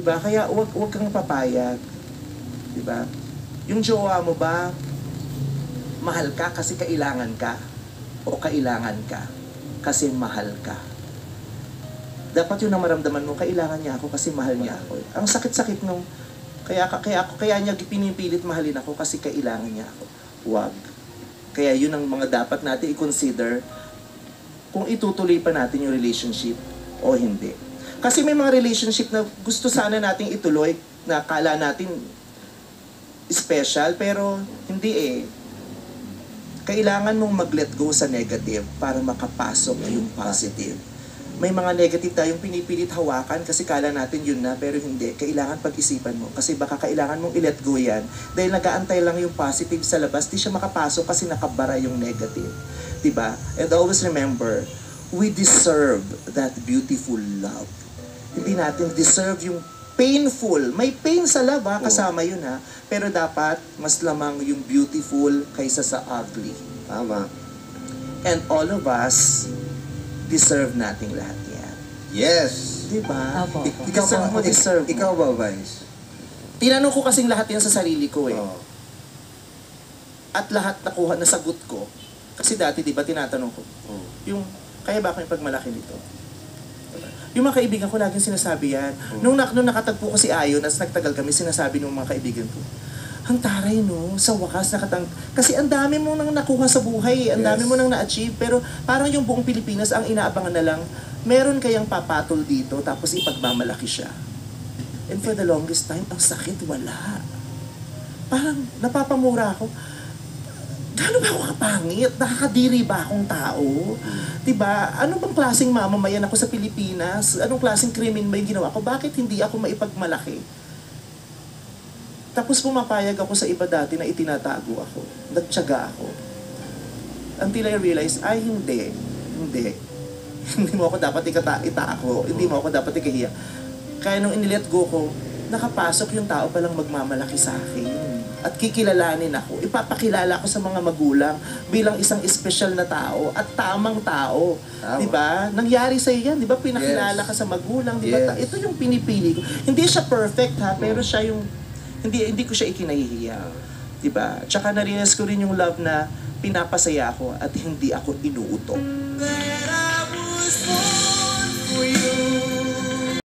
Diba? Kaya wag kang papayag. Diba? Yung jowa mo ba, mahal ka kasi kailangan ka? O kailangan ka kasi mahal ka? Dapat yun ang maramdaman mo, kailangan niya ako kasi mahal niya ako. Ang sakit-sakit nung, kaya niya pinipilit mahalin ako kasi kailangan niya ako. Wag. Kaya yun ang mga dapat natin i-consider kung itutuloy pa natin yung relationship o hindi. Kasi may mga relationship na gusto sana nating ituloy na kala natin special, pero hindi eh. Kailangan mong mag-let go sa negative para makapasok yung positive. May mga negative tayong pinipilit hawakan kasi kala natin yun na, pero hindi. Kailangan pag-isipan mo kasi baka kailangan mong i-let go yan dahil nag-aantay lang yung positive sa labas, di siya makapasok kasi nakabara yung negative. Diba? And always remember, we deserve that beautiful love. Hindi natin deserve yung painful. May pain sa love ha, kasama yun ha. Pero dapat mas lamang yung beautiful kaysa sa ugly. Tama. And all of us deserve nating lahat yan. Yes. Diba? Apo. Ikaw ba, Vice? Tinanong ko kasing lahat yan sa sarili ko eh. Oo. At lahat nakuha, nasagot ko. Kasi dati, di ba, tinatanong ko, yung, kaya ba ako yung pagmalaki nito? Yung mga kaibigan ko, laging sinasabi yan. Nung nakatagpo ko si Ayon, as nagtagal kami, sinasabi ng mga kaibigan ko, ang taray no, sa wakas kasi ang dami mo nang nakuha sa buhay, ang dami mo nang na-achieve, pero parang yung buong Pilipinas ang inaabangan na lang, meron kayang papatol dito, tapos ipagmamalaki siya. And for the longest time, ang sakit, wala. Parang napapamura ako. Gano'n ba ako kapangit? Nakakadiri ba akong tao? Diba? Ano bang klaseng mamamayan ako sa Pilipinas? Anong klaseng krimen ba yung ginawa ko? Bakit hindi ako maipagmalaki? Tapos pumapayag ako sa iba dati na itinatago ako. Nagtiyaga ako. Until I realized, ay hindi. Hindi mo ako dapat itaako. Hindi mo ako dapat ikahiya. Kaya nung inilet go ko, nakapasok yung tao palang magmamalaki sa akin. At kikilalanin ako. Ipapakilala ko sa mga magulang bilang isang espesyal na tao at tamang tao. Tama. Diba? Nangyari sa yan. Diba? Pinakilala ka sa magulang. Diba? Ito yung pinipili ko. Hindi siya perfect ha, pero siya yung hindi ko siya ikinahihiya. Diba? Tsaka na-realize ko rin yung love na pinapasaya ako at hindi ako inuuto. That I was born for you.